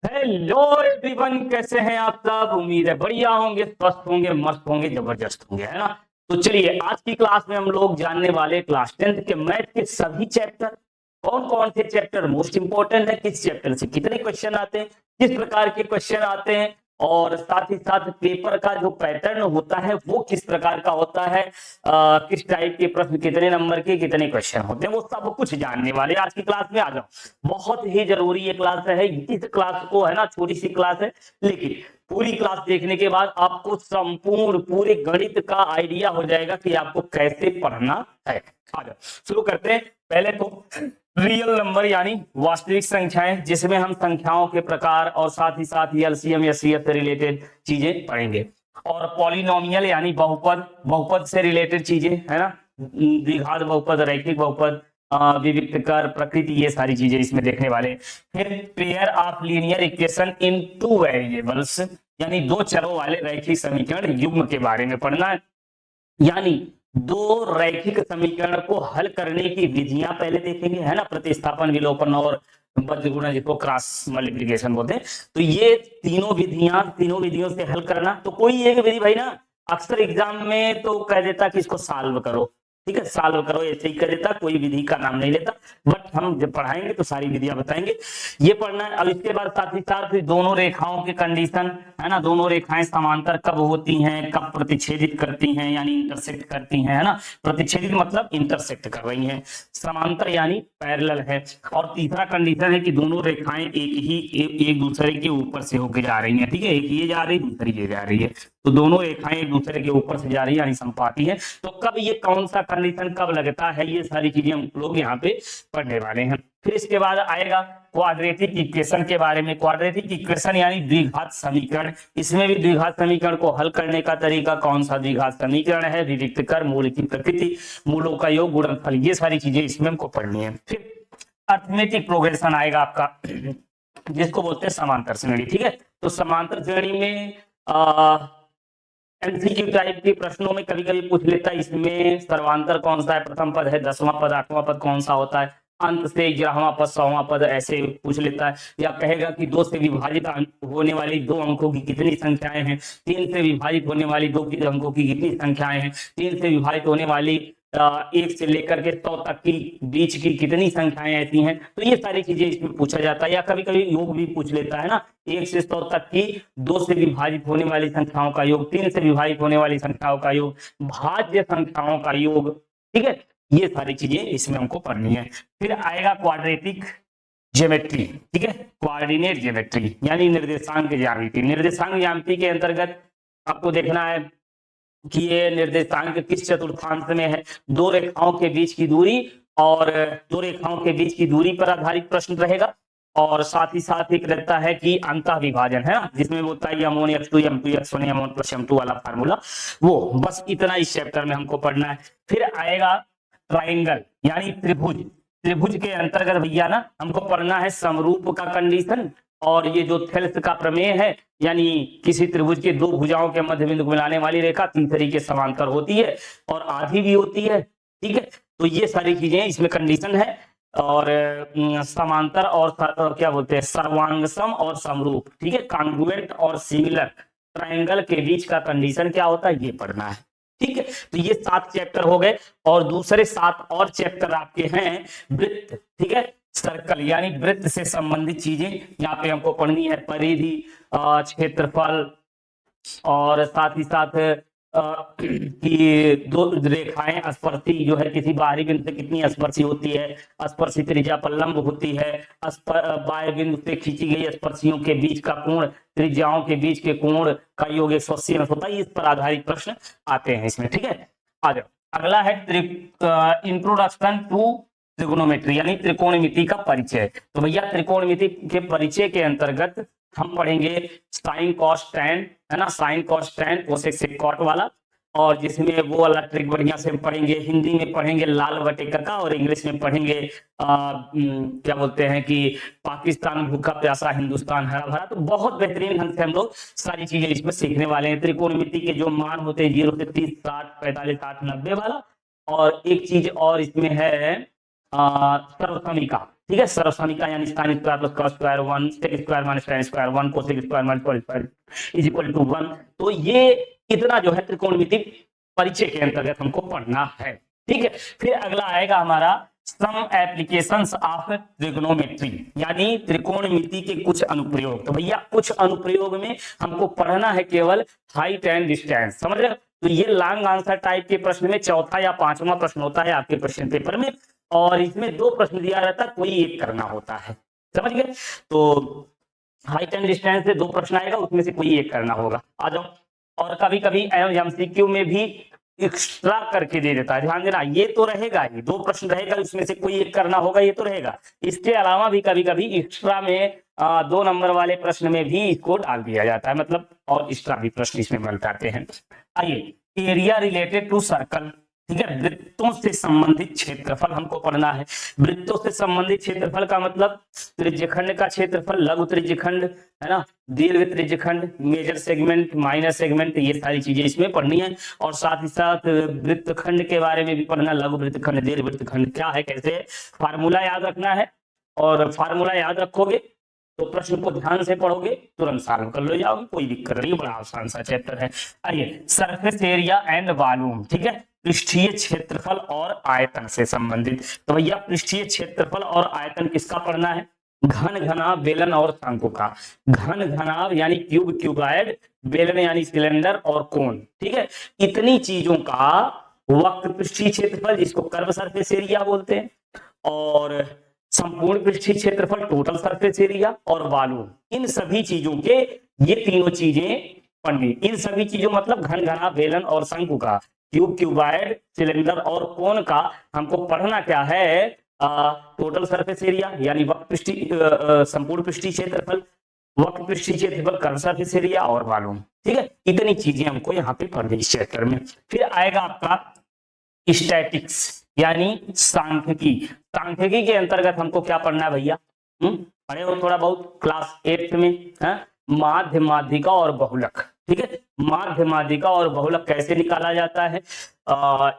Hello everyone, कैसे हैं आप सब। उम्मीद है बढ़िया होंगे, स्वस्थ होंगे, मस्त होंगे, जबरदस्त होंगे, है ना। तो चलिए, आज की क्लास में हम लोग जानने वाले क्लास 10th के मैथ के सभी चैप्टर, कौन कौन से चैप्टर मोस्ट इंपॉर्टेंट है, किस चैप्टर से कितने क्वेश्चन आते हैं, किस प्रकार के क्वेश्चन आते हैं, और साथ ही साथ पेपर का जो पैटर्न होता है वो किस प्रकार का होता है, किस टाइप के प्रश्न, कितने नंबर के कितने क्वेश्चन होते हैं, वो सब कुछ जानने वाले आज की क्लास में। आ जाओ, बहुत ही जरूरी ये क्लास है। इस क्लास को, है ना, छोटी सी क्लास है, लेकिन पूरी क्लास देखने के बाद आपको संपूर्ण पूरे गणित का आइडिया हो जाएगा कि आपको कैसे पढ़ना है। आ जाओ, शुरू करते हैं। पहले तो रियल नंबर यानी वास्तविक संख्याएं, जिसमें हम संख्याओं के प्रकार और साथ ही साथ एलसीएम या सीएफ से रिलेटेड चीजें पढ़ेंगे। और पॉलिनोमियल यानी बहुपद, बहुपद से रिलेटेड चीजें, है ना, द्विघात बहुपद, रैखिक बहुपद, विविक्त कर, प्रकृति, ये सारी चीजें इसमें देखने वाले। फिर pair of linear equation in two variables, यानी दो चरों वाले रैखिक समीकरण युग्म के बारे में पढ़ना है। यानी दो रैखिक समीकरण को हल करने की विधियां पहले देखेंगे, है ना, प्रतिस्थापन, विलोपन और बज्रगुणन, जिसको क्रॉस मल्टीप्लिकेशन बोलते हैं। तो ये तीनों विधियों से हल करना। तो कोई एक विधि भाई ना, अक्सर एग्जाम में तो कह देता कि इसको सॉल्व करो, ठीक है, सॉल्व करो, ऐसे ही कर देता, कोई विधि का नाम नहीं लेता। बट हम जब पढ़ाएंगे तो सारी विधियां बताएंगे, ये पढ़ना है। अब इसके बाद साथ ही साथ दोनों रेखाओं के कंडीशन, है ना, दोनों रेखाएं समांतर कब होती हैं, कब प्रतिच्छेदित करती हैं, यानी इंटरसेक्ट करती हैं, है ना। प्रतिच्छेदित मतलब इंटरसेक्ट कर रही हैं, समांतर यानी पैरेलल है। और तीसरा कंडीशन है कि दोनों रेखाएं एक दूसरे के ऊपर से होकर जा रही हैं, ठीक है, एक ये जा रही है, दूसरी ये जा रही है, तो दोनों रेखाएं एक दूसरे के ऊपर से जा रही है, यानी समपाती है। तो कब ये कौन सा कंडीशन कब लगता है, ये सारी चीजें हम लोग यहाँ पे पढ़ने वाले हैं। फिर इसके बाद आएगा क्वाड्रेटिक इक्वेशन के बारे में। क्वाड्रेटिक इक्वेशन यानी द्विघात समीकरण। इसमें भी द्विघात समीकरण को हल करने का तरीका, कौन सा द्विघात समीकरण है, विविक्त कर, मूल की प्रकृति, मूलों का योग, गुणनफल, ये सारी चीजें इसमें हमको पढ़नी है। फिर अर्थमेटिक प्रोग्रेशन आएगा आपका, जिसको बोलते हैं समांतर श्रेणी, ठीक है। तो समांतर श्रेणी में एमसीक्यू टाइप के प्रश्नों में कभी कभी पूछ लेता है, इसमें सर्वांतर कौन सा है, प्रथम पद है, 10वां पद, 8वां पद कौन सा होता है, अंत से 11वां पद, 100वां पद, ऐसे पूछ लेता है। या कहेगा कि 2 से विभाजित होने वाली 2 अंकों की कितनी संख्याएं हैं, 3 से विभाजित होने वाली 2 अंकों की कितनी संख्याएं हैं, 3 से विभाजित होने वाली 1 से लेकर के 100 तक की बीच की कितनी संख्याएं ऐसी हैं। तो ये सारी चीजें इसमें पूछा जाता है। या कभी कभी योग भी पूछ लेता है ना, 1 से 100 तक की 2 से विभाजित होने वाली संख्याओं का योग, 3 से विभाजित होने वाली संख्याओं का योग, भाज्य संख्याओं का योग, ठीक है, ये सारी चीजें इसमें हमको पढ़नी है। फिर आएगा क्वाड्रेटिक ज्योमेट्री, ठीक है, कोऑर्डिनेट ज्योमेट्री यानी निर्देशांक ज्यामिति। निर्देशांक ज्यामिति के अंतर्गत आपको देखना है कि ये निर्देशांक किस चतुर्थांश में है, दो रेखाओं के बीच की दूरी, और दो रेखाओं के बीच की दूरी पर आधारित प्रश्न रहेगा। और साथ ही साथ एक रहता है कि अंतः विभाजन, है ना, जिसमें बोलता है m1 x2 m2 x1 m1 + m2 वाला फार्मूला, वो बस इतना इस चैप्टर में हमको पढ़ना है। फिर आएगा ट्राइंगल यानी त्रिभुज। त्रिभुज के अंतर्गत भैया ना हमको पढ़ना है समरूप का कंडीशन, और ये जो थेल्स का प्रमेय है, यानी किसी त्रिभुज के 2 भुजाओं के मध्य बिंदु को मिलाने वाली रेखा 3 तरीके समांतर होती है और आधी भी होती है, ठीक है। तो ये सारी चीजें इसमें कंडीशन है। और समांतर और क्या बोलते हैं, सर्वांगसम और समरूप, ठीक है, कॉन्ग्रुएंट और सिमिलर ट्रायंगल के बीच का कंडीशन क्या होता है, ये पढ़ना है, ठीक है। तो ये 7 चैप्टर हो गए, और दूसरे 7 और चैप्टर आपके हैं वृत्त, ठीक है, सर्कल यानी वृत्त से संबंधित चीजें यहाँ पे हमको पढ़नी है, परिधि, क्षेत्रफल, और साथ ही साथ कि 2 रेखाएं स्पर्शी जो है किसी बाहरी बिंदु से कितनी स्पर्शी होती है, स्पर्शी त्रिज्या पर लंब होती है, बाह्य बिंदु से खींची गई स्पर्शियों के बीच का कोण, त्रिज्याओं के बीच के कोण का योग 180 अंश होता है। इस पर आधारित प्रश्न आते हैं इसमें, ठीक है। आ जाओ, अगला है इंट्रोडक्शन टू त्रिगोनोमेट्री यानी त्रिकोणमिति का परिचय। तो भैया त्रिकोणमिति के परिचय के अंतर्गत हम पढ़ेंगे साइन कॉस टैन, है ना, sin cos tan cosec sec cot वाला, और जिसमें वो वाला ट्रिक बढ़िया से पढ़ेंगे। हिंदी में पढ़ेंगे लाल बटे का, और इंग्लिश में पढ़ेंगे क्या बोलते हैं कि पाकिस्तान भूखा प्यासा, हिंदुस्तान हरा भरा। तो बहुत बेहतरीन ढंग से हम लोग सारी चीजें इसमें सीखने वाले हैं। त्रिकोणमिति के जो मान होते हैं 0 से 30, 60, 45, 60, 90 वाला। और एक चीज और इसमें है सर्वसमिका, ठीक है, सर्वसमीका यानी sin square plus cos square 1, sec square minus tan square 1, cosec square minus cot square is equal to 1। तो ये इतना जो है त्रिकोणमिति परिचय के अंतर्गत हमको पढ़ना है। ठीक है, फिर अगला आएगा हमारा सम एप्लीकेशंस ऑफ ट्रिग्नोमेट्री, यानी त्रिकोणमिति के कुछ अनुप्रयोग। तो भैया कुछ अनुप्रयोग में हमको पढ़ना है केवल हाइट एंड डिस्टेंस, समझ रहे हो। तो ये लॉन्ग आंसर टाइप के प्रश्न में चौथा या पांचवा प्रश्न होता है आपके क्वेश्चन पेपर में, और इसमें 2 प्रश्न दिया रहता है, कोई एक करना होता है, समझ गए। तो हाइट एंड डिस्टेंस से 2 प्रश्न आएगा, उसमें से कोई एक करना होगा। आ जाओ। और कभी कभी एमसीक्यू में भी एक्स्ट्रा करके दे देता है, ध्यान देना, ये तो रहेगा ही, 2 प्रश्न रहेगा, उसमें से कोई एक करना होगा, ये तो रहेगा। इसके अलावा भी कभी कभी एक्स्ट्रा में 2 नंबर वाले प्रश्न में भी इसको डाल दिया जाता है, मतलब और एक्स्ट्रा भी प्रश्न इसमें बन जाते हैं। आइए, एरिया रिलेटेड टू सर्कल, ठीक है, वृत्तों से संबंधित क्षेत्रफल हमको पढ़ना है। वृत्तों से संबंधित क्षेत्रफल का मतलब त्रिज्यखंड का क्षेत्रफल, लघु त्रिज्यखंड, है ना, दीर्घ त्रिज्यखंड, मेजर सेगमेंट, माइनर सेगमेंट, ये सारी चीजें इसमें पढ़नी है। और साथ ही साथ वृत्तखंड के बारे में भी पढ़ना, लघु वृत्तखंड, दीर्घ वृत्तखंड क्या है, कैसे, फार्मूला याद रखना है। और फार्मूला याद रखोगे तो प्रश्न को ध्यान से पढ़ोगे, तुरंत सॉल्व कर लो जाओगे, कोई दिक्कत नहीं, बड़ा आसान सा चैप्टर है। आइए, सरफेस एरिया एंड वॉल्यूम, ठीक है, पृष्ठीय क्षेत्रफल और आयतन से संबंधित। तो भैया पृष्ठीय क्षेत्रफल और आयतन किसका पढ़ना है, घन घनाभ, बेलन और शंकु का। घन घनाभ यानी क्यूब, क्यूबाइड, बेलन यानी सिलेंडर और कोन, ठीक है, इतनी चीजों का वक्र पृष्ठीय क्षेत्रफल, जिसको कर्व सरफेस एरिया बोलते हैं, और संपूर्ण पृष्ठीय क्षेत्रफल, टोटल सरफेस एरिया, और वॉल्यूम, इन सभी चीजों के ये तीनों चीजें पढ़नी। इन सभी चीजों मतलब घन घनाभ, बेलन और शंकु का, क्यूब, क्यूबाइड, सिलेंडर और कोन का हमको पढ़ना क्या है, टोटल सरफेस एरिया यानी वक्र पृष्ठीय, संपूर्ण पृष्ठीय क्षेत्रफल, वक्र पृष्ठीय क्षेत्रफल, कर्व सरफेस एरिया और वॉल्यूम, ठीक है, इतनी चीजें हमको यहाँ पे पढ़नी इस चैप्टर में। फिर आएगा आपका स्टैटिक्स यानी सांख्यिकी। सांख्यिकी के अंतर्गत हमको क्या पढ़ना है भैया, पढ़े हो थोड़ा बहुत क्लास 8 में, माध्य, माध्यिका और बहुलक, ठीक है, माध्य, माध्यिका और बहुलक कैसे निकाला जाता है,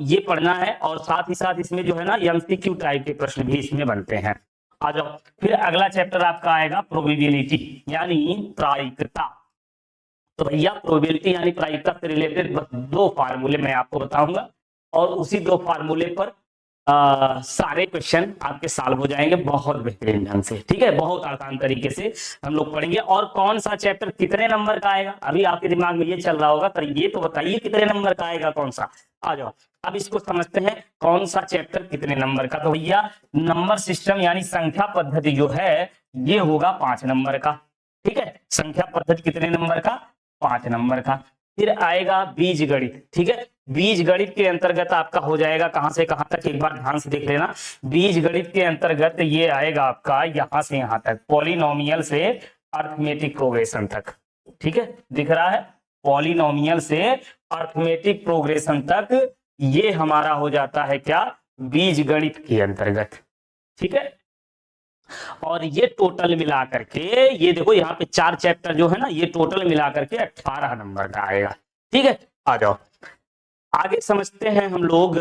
ये पढ़ना है। और साथ ही साथ इसमें जो है ना एमसीक्यू टाइप के प्रश्न भी इसमें बनते हैं। आ जाओ, फिर अगला चैप्टर आपका आएगा प्रोबेबिलिटी यानी प्रायिकता। तो भैया प्रोबेबिलिटी यानी प्रायिकता से रिलेटेड बस 2 फार्मूले मैं आपको बताऊंगा, और उसी 2 फार्मूले पर सारे क्वेश्चन आपके सॉल्व हो जाएंगे बहुत बेहतरीन ढंग से, ठीक है, बहुत आसान तरीके से हम लोग पढ़ेंगे। और कौन सा चैप्टर कितने नंबर का आएगा, अभी आपके दिमाग में ये चल रहा होगा, पर ये तो बताइए कितने नंबर का आएगा कौन सा। आ जाओ, अब इसको समझते हैं कौन सा चैप्टर कितने नंबर का। तो भैया नंबर सिस्टम यानी संख्या पद्धति जो है ये होगा 5 नंबर का, ठीक है, संख्या पद्धति कितने नंबर का, 5 नंबर का। फिर आएगा बीज गणित, ठीक है, बीज गणित के अंतर्गत आपका हो जाएगा कहां से कहां तक, एक बार ध्यान से देख लेना। बीज गणित के अंतर्गत ये आएगा आपका यहां से यहां तक, पॉलिनोमियल से अर्थमेटिक प्रोग्रेशन तक, ठीक है, दिख रहा है, पॉलिनोमियल से अर्थमेटिक प्रोग्रेशन तक ये हमारा हो जाता है क्या, बीज गणित के अंतर्गत, ठीक है। और ये टोटल मिला करके, ये देखो यहाँ पे 4 चैप्टर जो है ना, ये टोटल मिला करके 18 नंबर का आएगा, ठीक है। आ जाओ आगे समझते हैं हम लोग,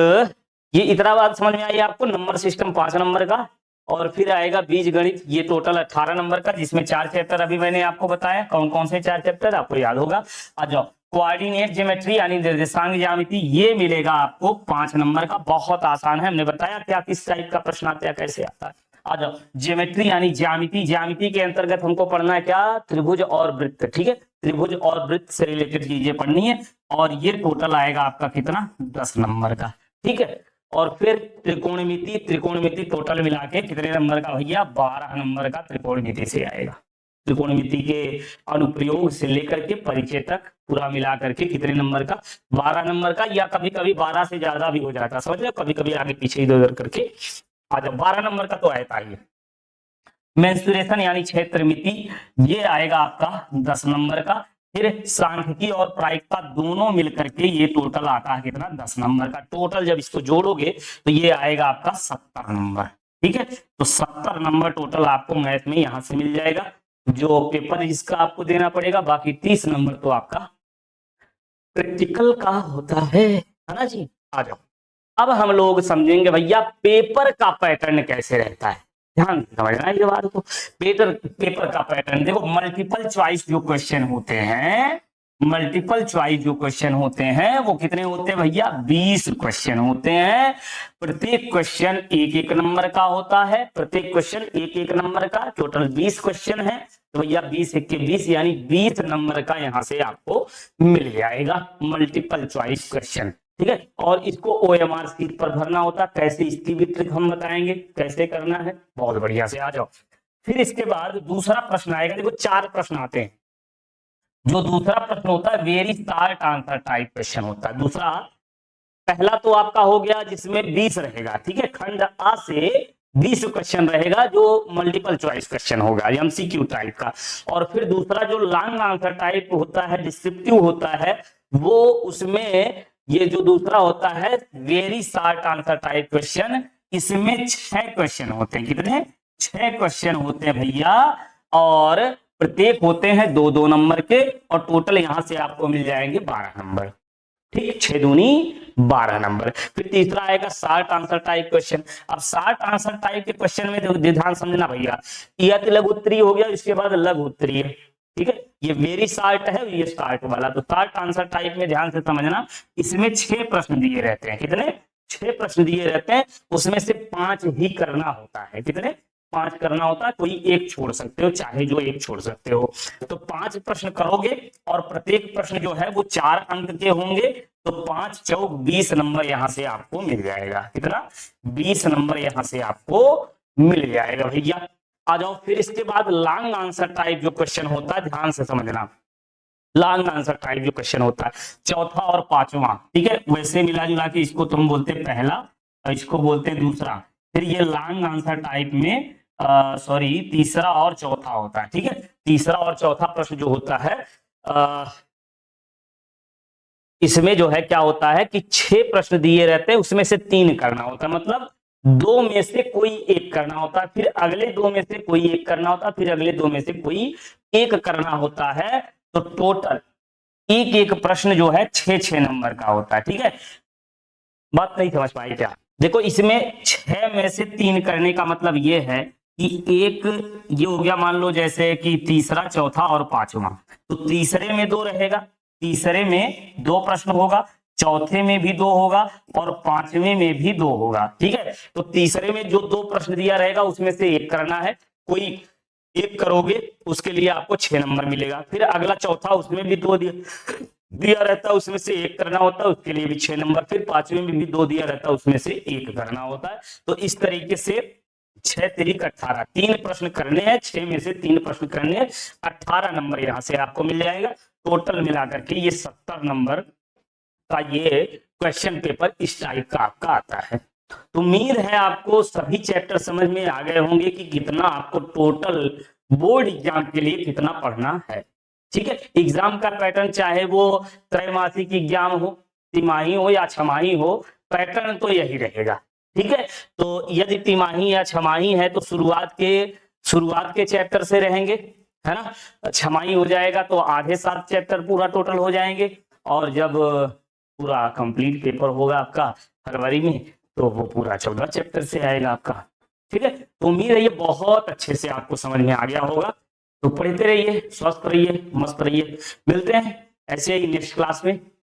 ये इतना बात समझ में आई आपको, नंबर सिस्टम 5 नंबर का, और फिर आएगा बीज गणित, ये टोटल 18 नंबर का, जिसमें 4 चैप्टर अभी मैंने आपको बताया, कौन कौन से 4 चैप्टर आपको याद होगा। आ जाओ, कोऑर्डिनेट ज्योमेट्री यानी निर्देशांक ज्यामिति, ये मिलेगा आपको 5 नंबर का, बहुत आसान है, हमने बताया क्या किस टाइप का प्रश्न आता है, कैसे आता है। आ जाओ, ज्योमेट्री यानी ज्यामिति, ज्यामिति के अंतर्गत हमको पढ़ना है क्या, त्रिभुज और वृत्त, ठीक है, त्रिभुज और वृत्त से रिलेटेड चीजें पढ़नी है, और ये टोटल आएगा आपका कितना, 10 नंबर का, ठीक है। और फिर त्रिकोणमिति, त्रिकोणमिति टोटल मिला के कितने नंबर का भैया, 12 नंबर का त्रिकोणमिति से आएगा। त्रिकोणमिति के अनुप्रयोग से लेकर के परिचय तक पूरा मिला करके कितने नंबर का, 12 नंबर का, या कभी कभी 12 से ज्यादा भी हो जाता है, समझ लो, कभी कभी आगे पीछे इधर उधर करके आ जाओ। 12 नंबर का तो आएगा ये। मेंसुरेशन यानी क्षेत्रमिति, ये आएगा आपका 10 नंबर का। फिर सांख्यिकी और प्रायिकता दोनों मिलकर के ये टोटल आता है कितना, 10 नंबर का। टोटल जब इसको जोड़ोगे तो ये आएगा आपका 70 नंबर, ठीक है। तो 70 नंबर टोटल आपको मैथ में यहां से मिल जाएगा, जो पेपर इसका आपको देना पड़ेगा। बाकी 30 नंबर तो आपका प्रैक्टिकल का होता है ना जी। आ जाओ, अब हम लोग समझेंगे भैया पेपर का पैटर्न कैसे रहता है। ध्यान से समझना है ये बात को। पेपर पेपर का पैटर्न देखो, मल्टीपल चॉइस जो क्वेश्चन होते हैं, मल्टीपल चॉइस जो क्वेश्चन होते हैं वो कितने होते हैं भैया, 20 क्वेश्चन होते हैं। प्रत्येक क्वेश्चन एक एक नंबर का होता है, प्रत्येक क्वेश्चन एक एक नंबर का, टोटल 20 क्वेश्चन है। तो भैया 20 एक के 20 यानी 20 नंबर का यहां से आपको मिल जाएगा मल्टीपल चॉइस क्वेश्चन, ठीक है। और इसको OMR शीट पर भरना होता है। कैसे, इसकी भी ट्रिक हम बताएंगे कैसे करना है। बहुत बढ़िया से आ जाओ। फिर इसके बाद दूसरा प्रश्न आएगा, देखो 4 प्रश्न आते हैं। जो दूसरा प्रश्न होता है very short answer type question होता है दूसरा। पहला तो आपका हो गया जिसमें 20 रहेगा, ठीक है, खंड आ से 20 क्वेश्चन रहेगा जो मल्टीपल चॉइस क्वेश्चन होगा, MCQ टाइप का। और फिर दूसरा जो लॉन्ग आंसर टाइप होता है, डिस्क्रिप्टिव होता है, वो उसमें ये जो दूसरा होता है very short answer type question, इसमें 6 क्वेश्चन होते हैं। कितने, 6 क्वेश्चन होते हैं भैया। और प्रत्येक होते हैं 2-2 नंबर के, और टोटल यहां से आपको मिल जाएंगे 12 नंबर, ठीक, 6 दूनी 12 नंबर। फिर तीसरा आएगा शॉर्ट आंसर टाइप क्वेश्चन। अब शॉर्ट आंसर टाइप के क्वेश्चन में ध्यान समझना भैया, यह लघु उत्तरी हो गया, इसके बाद लघु उत्तरी है, ठीक है। ये वेरी शॉर्ट है, ये शॉर्ट वाला। तो शॉर्ट आंसर टाइप में ध्यान से समझना, इसमें 6 प्रश्न दिए रहते हैं। कितने, 6 प्रश्न दिए रहते हैं, उसमें से 5 ही करना होता है। कितने, 5 करना होता है, कोई एक छोड़ सकते हो, चाहे जो एक छोड़ सकते हो। तो 5 प्रश्न करोगे, और प्रत्येक प्रश्न जो है वो 4 अंक के होंगे। तो 5 चौक 20 नंबर यहां से आपको मिल जाएगा। कितना, 20 नंबर यहां से आपको मिल जाएगा भैया। आ जाओ, फिर इसके बाद लॉन्ग आंसर टाइप जो क्वेश्चन होता है, ध्यान से समझना। लॉन्ग आंसर टाइप जो क्वेश्चन होता है, चौथा और पांचवा, ठीक है, वैसे मिला जुला के इसको तुम बोलते पहला और इसको बोलते दूसरा। फिर ये लॉन्ग आंसर टाइप में सॉरी तीसरा और चौथा होता है, ठीक है। तीसरा और चौथा प्रश्न जो होता है, इसमें जो है क्या होता है कि 6 प्रश्न दिए रहते हैं, उसमें से 3 करना होता है, मतलब 2 में से कोई एक करना होता है, फिर अगले 2 में से कोई एक करना होता है, फिर अगले 2 में से कोई एक करना होता है। तो टोटल एक एक प्रश्न जो है 6-6 नंबर का होता है, ठीक है। बात नहीं समझ पाई क्या? देखो इसमें 6 में से 3 करने का मतलब ये है कि एक ये हो गया, मान लो जैसे कि तीसरा, चौथा और पांचवा। तो तीसरे में 2 रहेगा, तीसरे में 2 प्रश्न होगा, चौथे में भी 2 होगा, और पांचवें में भी 2 होगा, ठीक है। तो तीसरे में जो 2 प्रश्न दिया रहेगा उसमें से एक करना है, कोई एक करोगे उसके लिए आपको 6 नंबर मिलेगा। फिर अगला चौथा, उसमें भी 2 दिया रहता है, उसमें से एक करना होता है, उसके लिए भी 6 नंबर। फिर पांचवें में भी 2 दिया रहता है, उसमें से एक करना होता है। तो इस तरीके से 6 तिरिक 18, 3 प्रश्न करने हैं, 6 में से 3 प्रश्न करने हैं, 18 नंबर यहां से आपको मिल जाएगा। टोटल मिलाकर के ये 70 नंबर का ये क्वेश्चन पेपर इस टाइप का आपका आता है। तो उम्मीद है आपको सभी चैप्टर समझ में आ गए होंगे कि कितना आपको टोटल बोर्ड एग्जाम के लिए कितना पढ़ना है, ठीक है। एग्जाम का पैटर्न चाहे वो त्रैमासिक एग्जाम हो, तिमाही हो या छमाही हो, पैटर्न तो यही रहेगा, ठीक है। तो यदि तिमाही या छमाही है तो शुरुआत के चैप्टर से रहेंगे, है ना। छमाही हो जाएगा तो आधे 7 चैप्टर पूरा टोटल हो जाएंगे, और जब पूरा कंप्लीट पेपर होगा आपका फरवरी में, तो वो पूरा 14 चैप्टर से आएगा आपका, ठीक है। तो उम्मीद है ये बहुत अच्छे से आपको समझ में आ गया होगा। तो पढ़ते रहिए, स्वस्थ रहिए, मस्त रहिए। मिलते हैं ऐसे ही नेक्स्ट क्लास में।